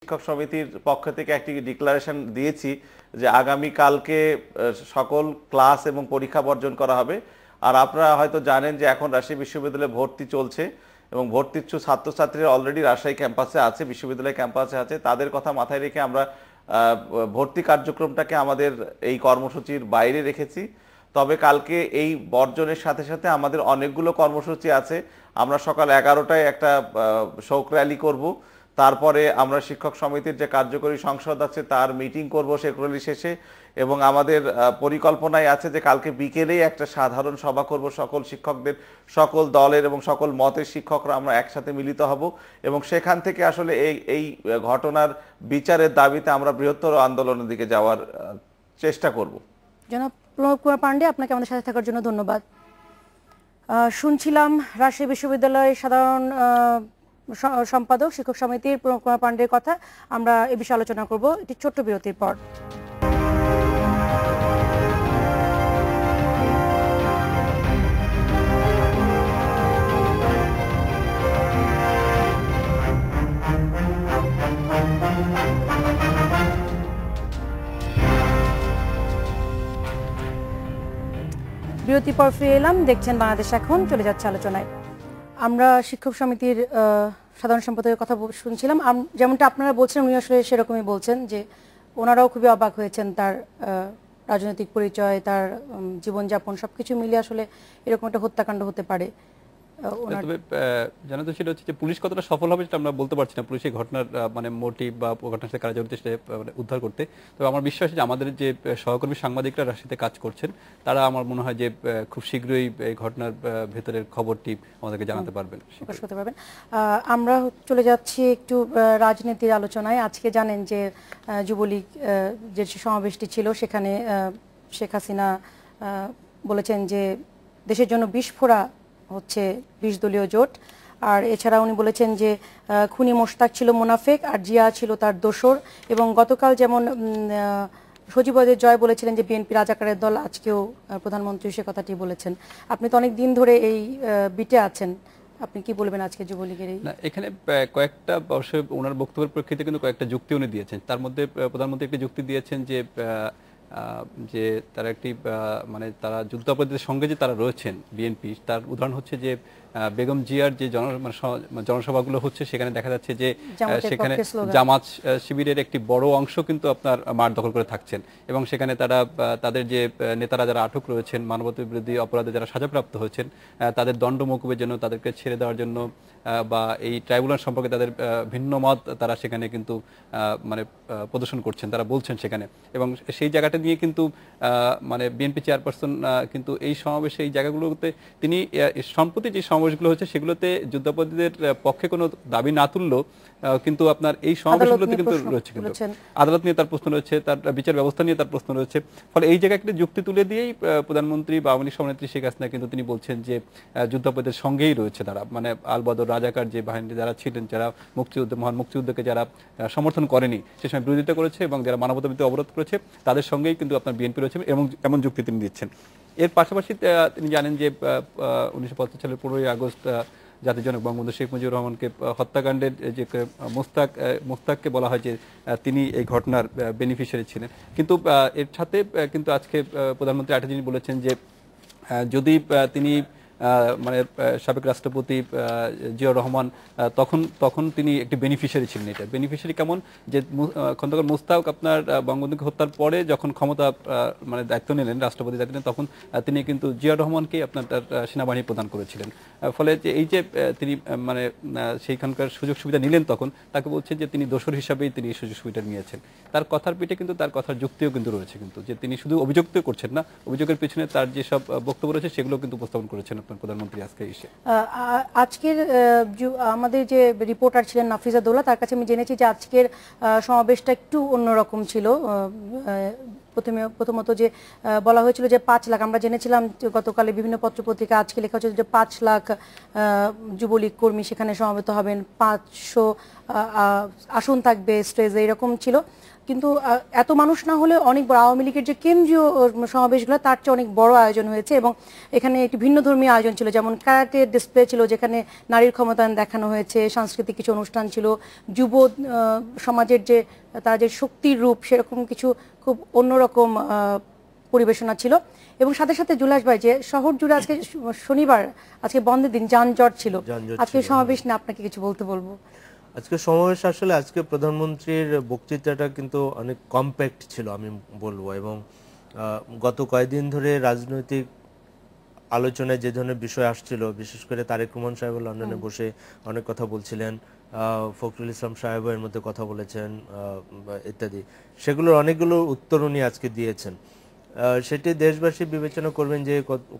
শিক্ষক সমিতির পক্ষ থেকে একটি ডিক্লারেশন দিয়েছি যে আগামী কালকে সকল ক্লাস এবং পরীক্ষা বর্জন করা হবে। আর আপনারা হয়তো জানেন যে এখন রাজশাহী বিশ্ববিদ্যালয়ে ভর্তি চলছে এবং ভর্তিচ্ছু ছাত্রছাত্রীরা অলরেডি রাজশাহী ক্যাম্পাসে আছে, বিশ্ববিদ্যালয় ক্যাম্পাসে আছে। তাদের কথা মাথায় রেখে আমরা ভর্তি কার্যক্রমটাকে আমাদের এই কর্মসূচির বাইরে রেখেছি। তবে কালকে এই বর্জনের সাথে সাথে আমাদের অনেকগুলো কর্মসূচি আছে। আমরা সকাল 11টায় একটা শোক র্যালি করব, তারপরে আমরা শিক্ষক সমিতির যে কার্যকরী সংসদ আছে তার মিটিং করব শোক র্যালি শেষে, এবং আমাদের পরিকল্পনায় আছে যে কালকে বিকেলেই একটা সাধারণ সভা করব। সকল শিক্ষকদের, সকল দলের এবং সকল মতের শিক্ষকরা আমরা একসাথে মিলিত হব এবং সেখান থেকে আসলে এই ঘটনার বিচারের দাবিতে আমরা বৃহত্তর আন্দোলনের দিকে যাওয়ার চেষ্টা করব। জনাব প্রণব কুমার পান্ডে, আপনাকে আমাদের সাথে থাকার জন্য ধন্যবাদ। শুনছিলাম রাজশাহী বিশ্ববিদ্যালয়ের সাধারণ সম্পাদক শিক্ষক সমিতির প্রণব কুমার পান্ডের কথা। আমরা এ বিষয়ে আলোচনা করব একটি ছোট্ট বিরতির পর। বিরতির পর ফিরে এলাম, দেখছেন বাংলাদেশ এখন। চলে যাচ্ছে আলোচনায়। আমরা শিক্ষক সমিতির সাধারণ সম্পাদকের কথা শুনছিলাম। যেমনটা আপনারা বলছেন উনি আসলে সেরকমই বলছেন যে ওনারাও খুবই অবাক হয়েছেন তার রাজনৈতিক পরিচয়, তার জীবনযাপন সবকিছু মিলিয়ে আসলে এরকম একটা হত্যাকাণ্ড হতে পারে। তবে জানাতে সেটা হচ্ছে যে পুলিশ কতটা সফল হবে সেটা আমরা বলতে পারছি না, পুলিশের ঘটনার মানে মোটিভ বা ঘটনার সাথে কারা জড়িত সেটা উদ্ধার করতে। তবে আমার বিশ্বাস যে আমাদের যে সহকর্মী সাংবাদিকরা রাজশাহীতে কাজ করছেন তারা আমার মনে হয় যে খুব শীঘ্রই এই ঘটনার ভেতরের খবরটি আমাদেরকে জানাতে পারবেন, প্রকাশ করতে পারবেন। আমরা চলে যাচ্ছি একটু রাজনীতির আলোচনায়। আজকে জানেন যে যুবলীগ যে সমাবেশটি ছিল সেখানে শেখ হাসিনা বলেছেন যে দেশের জন্য বিস্ফোরা হচ্ছে 20 দলীয় জোট। আর এছাড়া উনি বলেছেন যে খুনি মোশতাক ছিল মুনাফেক আর জিয়া ছিল তার দোসর। এবং গতকাল যেমন সজীবদের জয় বলেছিলেন যে বিএনপি রাজাকারের দল, আজকেও প্রধানমন্ত্রী সে কথাটি বলেছেন। আপনি তো অনেক দিন ধরে এই বিটে আছেন, আপনি কি বলবেন আজকে যুবলীগের এই? এখানে কয়েকটা অবশ্যই ওনার বক্তব্যের প্রেক্ষিতে কিন্তু কয়েকটা যুক্তি উনি দিয়েছেন। তার মধ্যে প্রধানমন্ত্রী একটি যুক্তি দিয়েছেন যে তারা একটি মানে তারা যুদ্ধাপরাধীদের সঙ্গে যে তারা রয়েছেন বিএনপি, তার উদাহরণ হচ্ছে যে বেগম জিয়ার যে জনসভাগুলো হচ্ছে সেখানে দেখা যাচ্ছে যে সেখানে জামাত শিবিরের একটি বড় অংশ কিন্তু আপনার মাঠ দখল করে থাকছেন এবং সেখানে তারা তাদের যে নেতারা যারা আটক রয়েছেন, মানবতা বিরোধী অপরাধে যারা সাজাপ্রাপ্ত হয়েছেন, তাদের দণ্ড মকুবের জন্য, তাদেরকে ছেড়ে দেওয়ার জন্য বা এই ট্রাইব্যুনাল সম্পর্কে তাদের ভিন্ন মত তারা সেখানে কিন্তু মানে প্রদর্শন করছেন, তারা বলছেন সেখানে। এবং সেই জায়গাটা নিয়ে কিন্তু মানে বিএনপি চেয়ারপারসন কিন্তু এই সমাবেশে এই জায়গাগুলোতে তিনি সম্প্রতি যে সমাবেশগুলো হচ্ছে সেগুলোতে যুদ্ধাপরাধীদের পক্ষে কোনো দাবি না তুললেও কিন্তু আপনার এই সমাবেশগুলোতে কিন্তু রয়েছে, কিন্তু আদালত নিয়ে তার প্রশ্ন রয়েছে, তার বিচার ব্যবস্থা নিয়ে তার প্রশ্ন রয়েছে। ফলে এই জায়গায় একটা যুক্তি তুলে দিয়েই প্রধানমন্ত্রী বা আওয়ামী লীগ সভানেত্রী শেখ হাসিনা কিন্তু তিনি বলছেন যে যুদ্ধাপরাধীদের সঙ্গেই রয়েছে তারা, মানে আলবদর রাজাকার যে বাহিনী যারা ছিলেন, যারা মুক্তিযুদ্ধ মহান মুক্তিযুদ্ধকে যারা সমর্থন করেনি সে সময় বিরোধিতা করেছে এবং যারা মানবতা বিরোধী অবরোধ করেছে তাদের সঙ্গেই কিন্তু আপনার বিএনপি রয়েছে এবং এমন যুক্তি তিনি দিচ্ছেন। এর পাশাপাশি তিনি জানেন যে 1975 সালের 15ই আগস্ট জাতির জনক বঙ্গবন্ধু শেখ মুজিবুর রহমানকে হত্যাকাণ্ডের যে মোস্তাককে বলা হয় যে তিনি এই ঘটনার বেনিফিশিয়ারি ছিলেন। কিন্তু এর সাথে কিন্তু আজকে প্রধানমন্ত্রী আরেকটা জিনিস বলেছেন যে যদি তিনি মানে সাবেক রাষ্ট্রপতি জিয়াউর রহমান তখন তিনি একটি বেনিফিশিয়ারি ছিলেন। এটা বেনিফিশিয়ারি কেমন, যে খন্দকার মোস্তাক আপনার বঙ্গবন্ধুকে হত্যার পরে যখন ক্ষমতা মানে দায়িত্ব নিলেন, রাষ্ট্রপতি দায়িত্ব নিলেন, তখন তিনি কিন্তু জিয়াউর রহমানকেই আপনার তার সেনাবাহিনী প্রদান করেছিলেন। ফলে যে এই যে তিনি মানে সেইখানকার সুযোগ সুবিধা নিলেন, তখন তাকে বলছেন যে তিনি দোসর হিসাবেই তিনি এই সুযোগ সুবিধা নিয়েছেন। তার কথার পিঠে কিন্তু তার কথার যুক্তিও কিন্তু রয়েছে, কিন্তু যে তিনি শুধু অভিযোগ করছেন না, অভিযোগের পিছনে তার যেসব বক্তব্য রয়েছে সেগুলো কিন্তু উপস্থাপন করেছেন প্রধানমন্ত্রী আজকে এসে। আজকের আমাদের যে রিপোর্টার ছিলেন নাফিজা দৌলা, তার কাছে আমি জেনেছি যে আজকের সমাবেশটা একটু অন্যরকম ছিল। প্রথমত যে বলা হয়েছিল যে 5 লাখ, আমরা জেনেছিলাম গতকালে বিভিন্ন পত্রপত্রিকা, আজকে লেখা হচ্ছে যে 5 লাখ যুবলীগ কর্মী সেখানে সমবেত হবেন, 500 আসন থাকবে স্টেজে, এরকম ছিল। কিন্তু এত মানুষ না হলে অনেক বড়, আওয়ামী লীগের যে কেন্দ্রীয় সমাবেশগুলো তার চেয়ে অনেক বড় আয়োজন হয়েছে এবং এখানে একটি ভিন্ন ধর্মীয় আয়োজন ছিল, যেমন ক্যারাটে ডিসপ্লে ছিল যেখানে নারীর ক্ষমতায়ন দেখানো হয়েছে, সাংস্কৃতিক কিছু অনুষ্ঠান ছিল, যুব সমাজের যে তার যে শক্তির রূপ সেরকম কিছু খুব অন্যরকম পরিবেশনা ছিল। এবং সাথে সাথে জুলাস ভাই, যে শহর জুড়ে আজকে শনিবার, আজকে বন্ধের দিন, যানজট ছিল। আজকে সমাবেশ নিয়ে আপনাকে কিছু বলতে বলবো। আজকে সমাবেশ আসলে আজকে প্রধানমন্ত্রীর বক্তৃতাটা কিন্তু অনেক কম্প্যাক্ট ছিল আমি বলবো, এবং গত কয়েকদিন ধরে রাজনৈতিক আলোচনায় যে ধরনের বিষয় আসছিল, বিশেষ করে তারেক রহমান সাহেব লন্ডনে বসে অনেক কথা বলছিলেন, ফখরুল ইসলাম সাহেব এর মধ্যে কথা বলেছেন ইত্যাদি, সেগুলোর অনেকগুলো উত্তর উনি আজকে দিয়েছেন। সেটি দেশবাসী বিবেচনা করবেন যে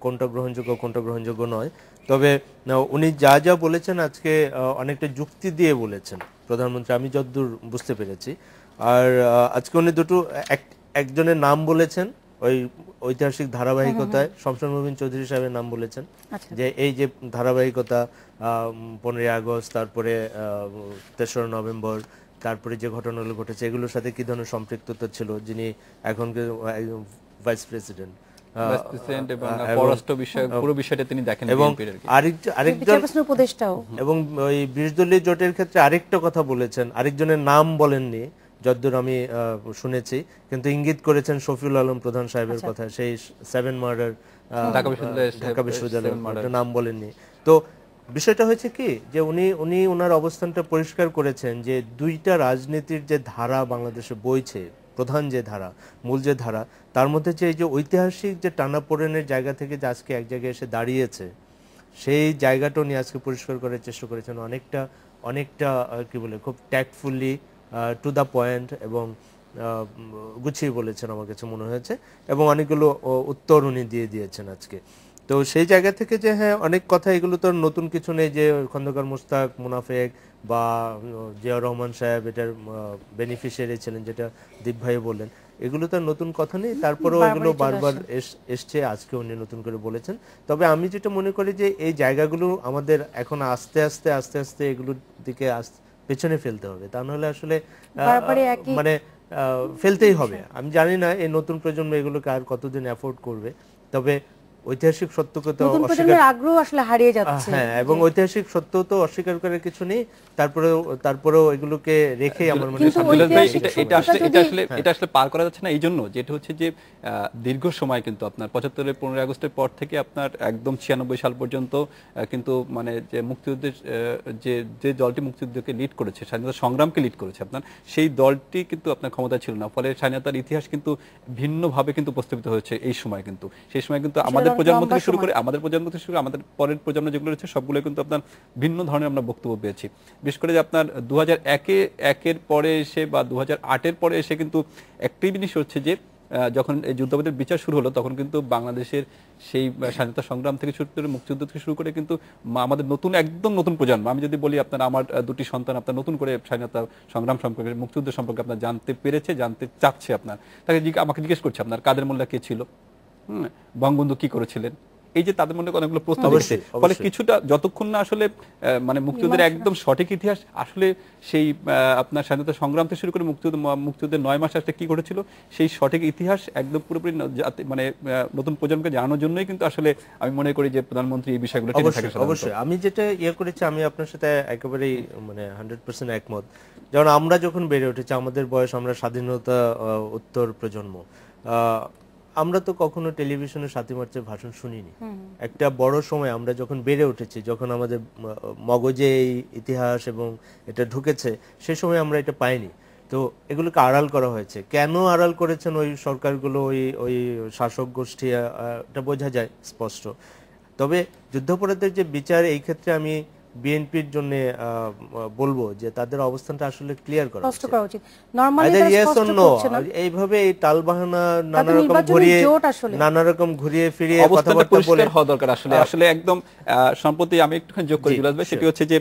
কোনটা গ্রহণযোগ্য কোনটা গ্রহণযোগ্য নয়। তবে উনি যা যা বলেছেন আজকে অনেকটা যুক্তি দিয়ে বলেছেন প্রধানমন্ত্রী, আমি যতদূর বুঝতে পেরেছি। আর আজকে উনি একজনের নাম বলেছেন, ওই ঐতিহাসিক ধারাবাহিকতায় শমশের মোবিন চৌধুরী সাহেবের নাম বলেছেন, যে এই যে ধারাবাহিকতা 15ই আগস্ট, তারপরে 3রা নভেম্বর, তারপরে যে ঘটনাগুলো ঘটেছে এগুলোর সাথে কি ধরনের সম্পৃক্ততা ছিল, যিনি এখন ভাইস প্রেসিডেন্ট এবং পররাষ্ট্র বিষয়ক পুরো বিষয়টা তিনি দেখেন, এবং আরেকজন উপদেষ্টাও, এবং ওই 20 দলীয় জোটের ক্ষেত্রে আরেকটা কথা বলেছেন, আরেকজনের নাম বলেননি যতদূর আমি শুনেছি, কিন্তু ইঙ্গিত করেছেন শফিউল আলম প্রধান সাহেবের কথা, সেই 7 মার্ডার ঢাকা বিশ্ববিদ্যালয়ের নাম বলেননি। তো বিষয়টা হয়েছে কি, যে উনি ওনার অবস্থানটা পরিষ্কার করেছেন যে দুইটা রাজনীতির যে ধারা বাংলাদেশে বইছে, প্রধান যে ধারা, মূল যে ধারা, তার মধ্যে যে এই যে ঐতিহাসিক যে টানাপোড়েনের জায়গা থেকে যে আজকে এক জায়গায় এসে দাঁড়িয়েছে, সেই জায়গাটা উনি আজকে পরিষ্কার করার চেষ্টা করেছেন, অনেকটা কি বলে, খুব ট্যাক্টফুলি, টু দ্য পয়েন্ট এবং গুছিয়ে বলেছেন আমার কাছে মনে হয়েছে, এবং অনেকগুলো উত্তর উনি দিয়ে দিয়েছেন আজকে। তো সেই জায়গা থেকে যে হ্যাঁ অনেক কথা, এগুলো তো নতুন কিছু নেই যে খন্দকার মোশতাক, মুনাফেক বা জিয়াউর রহমান সাহেব এটার বেনিফিশিয়ারি ছিলেন, যেটা দীপ ভাই বললেন, এগুলো তো নতুন কথা নেই, তারপরেও এগুলো বারবার এসছে, আজকে উনি নতুন করে বলেছেন। তবে আমি যেটা মনে করি যে এই জায়গাগুলো আমাদের এখন আস্তে আস্তে এগুলোর দিকে পেছনে ফেলতে হবে, তা নাহলে আসলে মানে ফেলতেই হবে। আমি জানি না এই নতুন প্রজন্ম এগুলোকে আর কতদিন অ্যাফোর্ড করবে, তবে ঐতিহাসিক সত্যকে তো আগ্রহ আসলে হারিয়ে যাচ্ছে। হ্যাঁ, এবং ঐতিহাসিক সত্য তো অস্বীকার করার কিছু নেই, তারপরেও এগুলোকে রেখে আমার মনে হয় এটা আসলে পার করা যাচ্ছে না। এই জন্য যেটা হচ্ছে যে দীর্ঘ সময় কিন্তু আপনার 75-এর 15ই আগস্টের পর থেকে আপনার একদম 96 সাল পর্যন্ত কিন্তু মানে যে মুক্তিযুদ্ধের যে দলটি মুক্তিযুদ্ধকে লিড করেছে, স্বাধীনতা সংগ্রামকে লিড করেছে, আপনার সেই দলটি কিন্তু আপনার ক্ষমতা ছিল না, ফলে স্বাধীনতার ইতিহাস কিন্তু ভিন্নভাবে কিন্তু উপস্থাপিত হয়েছে এই সময়। কিন্তু সেই সময় কিন্তু আমাদের প্রজন্ম থেকে শুরু করে আমাদের পরের প্রজন্ম যেগুলো রয়েছে সবগুলো কিন্তু আপনার ভিন্ন ধরনের আমরা বক্তব্য পেয়েছি। বিশেষ করে যে আপনার 2001-এর পরে এসে বা 2008-এর পরে এসে কিন্তু একটাই জিনিস হচ্ছে যে যখন এই যুদ্ধাপরাধের বিচার শুরু হলো, তখন কিন্তু বাংলাদেশের সেই স্বাধীনতা সংগ্রাম থেকে শুরু করে মুক্তিযুদ্ধ থেকে শুরু করে কিন্তু আমাদের একদম নতুন প্রজন্ম, আমি যদি বলি আপনার আমার দুটি সন্তান আপনার নতুন করে স্বাধীনতা সংগ্রাম সম্পর্কে, মুক্তিযুদ্ধ সম্পর্কে আপনার জানতে চাচ্ছে, আপনার তাকে আমাকে জিজ্ঞেস করছে আপনার কাদের মোল্লা কে ছিল, বঙ্গবন্ধু কি করেছিলেন, এই যে তাদের মধ্যে অনেকগুলো প্রশ্ন আসছে। ফলে কিছুটা যতক্ষণ না আসলে মানে মুক্তিযুদ্ধের একদম সঠিক ইতিহাস আসলে সেই আপনার স্বাধীনতা সংগ্রাম থেকে শুরু করে মুক্তিযুদ্ধের 9 মাস আসলে কি ঘটেছিল, সেই সঠিক ইতিহাস একদম পুরোপুরি মানে নতুন প্রজন্মকে জানানোর জন্যই কিন্তু আসলে আমি মনে করি যে প্রধানমন্ত্রী এই বিষয়গুলো টেনে থাকে। অবশ্যই আমি যেটা করেছি, আমি আপনার সাথে একেবারেই মানে 100% একমত। যেমন আমরা যখন বেড়ে উঠেছি, আমাদের বয়স, আমরা স্বাধীনতা উত্তর প্রজন্ম, আমরা তো কখনো টেলিভিশনে 7ই মার্চের ভাষণ শুনিনি। একটা বড় সময় আমরা যখন বেড়ে উঠেছি, যখন আমাদের মগজে এই ইতিহাস এবং এটা ঢুকেছে, সেই সময় আমরা এটা পাইনি। তো এগুলোকে আড়াল করা হয়েছে। কেন আড়াল করেছেন ওই সরকারগুলো, ওই শাসক গোষ্ঠী, এটা বোঝা যায় স্পষ্ট। তবে যুদ্ধাপরাধের যে বিচার, এই ক্ষেত্রে আমি বিএনপির জন্য বলবো যে তাদের অবস্থানটা আসলে ক্লিয়ার করা উচিত। এইভাবে এই টালবাহানা নানা রকম ঘুরিয়ে ফিরিয়ে কথাবার্তা বলে হওয়া দরকার। আসলে একদম সম্প্রতি আমি একটুখানি যোগ করি জুলাস ভাই, সেটি হচ্ছে যে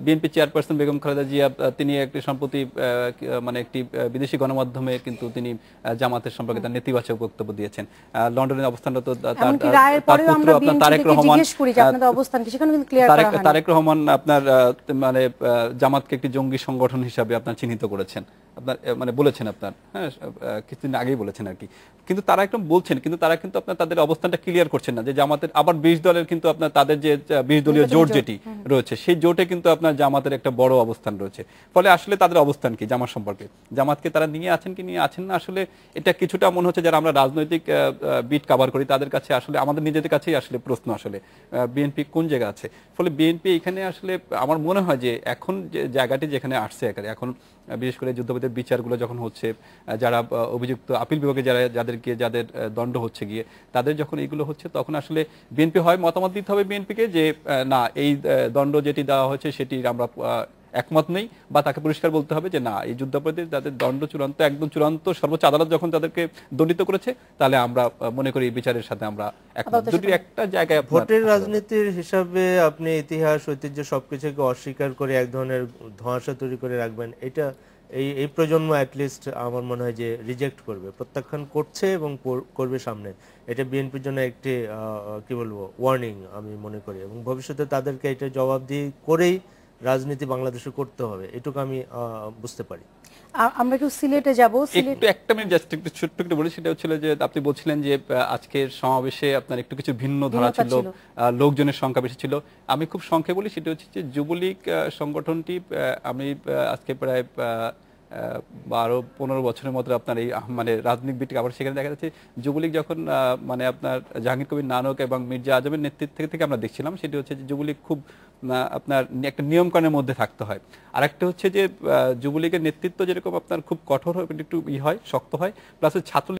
বিএনপি চেয়ারপারসন বেগম খালেদা জিয়া তিনি একটি সম্প্রতি মানে একটি বিদেশি গণমাধ্যমে কিন্তু তিনি জামাতের সম্পর্কে তার নেতিবাচক বক্তব্য দিয়েছেন। লন্ডনের অবস্থানটা তো এমনকি রায়ের পরেও আমরা বিএনপিকে জিজ্ঞেস করি যে আপনাদের অবস্থান কি, সেখানে কিন্তু ক্লিয়ার করা হয়নি। তারেক রহমান আপনার মানে জামাতকে একটি জঙ্গি সংগঠন হিসাবে আপনার চিহ্নিত করেছেন, আপনার মানে বলেছেন আপনার, হ্যাঁ কিছুদিন আগেই বলেছেন আর কি। কিন্তু তারা একদম বলছেন, কিন্তু তারা কিন্তু আপনার তাদের অবস্থানটা ক্লিয়ার করছেন না যে জামাতের আবার 20 দলের কিন্তু আপনার তাদের যে 20 দলীয় জোট যেটি রয়েছে সেই জোটে কিন্তু আপনার জামাতের একটা বড় অবস্থান রয়েছে। ফলে আসলে তাদের অবস্থান কি জামাত সম্পর্কে, জামাতকে তারা নিয়ে আছেন কি নিয়ে আছেন না, আসলে এটা কিছুটা মনে হচ্ছে যারা আমরা রাজনৈতিক বিট কভার করি তাদের কাছে আসলে আমাদের নিজেদের কাছেই আসলে প্রশ্ন আসলে বিএনপি কোন জায়গা আছে। ফলে বিএনপি এখানে আসলে আমার মনে হয় যে এখন যে জায়গাটি যেখানে আসছে এখন বিশেষ করে যুদ্ধবিদের বিচারগুলো যখন হচ্ছে, যারা অভিযুক্ত আপিল বিভাগে যাদের দণ্ড হচ্ছে গিয়ে তাদের যখন এইগুলো হচ্ছে, তখন আসলে বিএনপি হয় মতামত দিতে হবে বিএনপিকে যে না এই দণ্ড যেটি দেওয়া হয়েছে সেটি আমরা একমত নেই, বা তাকে পরিষ্কার বলতে হবে যে না এই যুদ্ধাপরাধীদের তাদের দণ্ড চূড়ান্ত একদম চূড়ান্ত সর্বোচ্চ আদালত যখন তাদেরকে দণ্ডিত করেছে তাহলে আমরা মনে করি এই বিচারের সাথে আমরা একমত। যদি একটা জায়গায় ভোটের রাজনীতির হিসাবে আপনি ইতিহাস ঐতিহ্য সবকিছুকে অস্বীকার করে এক ধরনের ধোঁয়াশা তৈরি করে রাখবেন, এটা এই প্রজন্ম অ্যাটলিস্ট আমার মনে হয় যে রিজেক্ট করবে, প্রত্যাখ্যান করছে এবং করবে সামনে। এটা বিএনপির জন্য একটি কি বলবো ওয়ার্নিং আমি মনে করি, এবং ভবিষ্যতে তাদেরকে এটা জবাবদিহি করেই রাজনীতি বাংলাদেশে করতে হবে, এটুকু আমি বুঝতে পারি। আমরা একটু সিলেটে যাব। একটা মিনিট জাস্ট একটু ছোট্ট একটু বলি, সেটা হচ্ছিল যে আপনি বলছিলেন যে আজকের সমাবেশে আপনার একটু কিছু ভিন্ন ধারা ছিল, লোকজনের সংখ্যা বেশি ছিল। আমি খুব সংক্ষেপে বলি, সেটা হচ্ছে যে যুবলীগ সংগঠনটি আমি আজকে প্রায় 12-15 বছরের মতো আপনার এই মানে রাজনৈতিক ভিত্তিক আবার সেখানে দেখা যাচ্ছে যুবলীগ যখন মানে আপনার জাহাঙ্গীর কবির নানক এবং মির্জা আজমের নেতৃত্ব থেকে আমরা দেখছিলাম, সেটি হচ্ছে যে যুবলীগ খুব আপনার একটা নিয়মকানুনের মধ্যে থাকতে হয়। আর একটা হচ্ছে যে যুবলীগের নেতৃত্ব যেরকম আপনার খুব কঠোর হয়, একটু হয় শক্ত হয়, প্লাস ছাত্র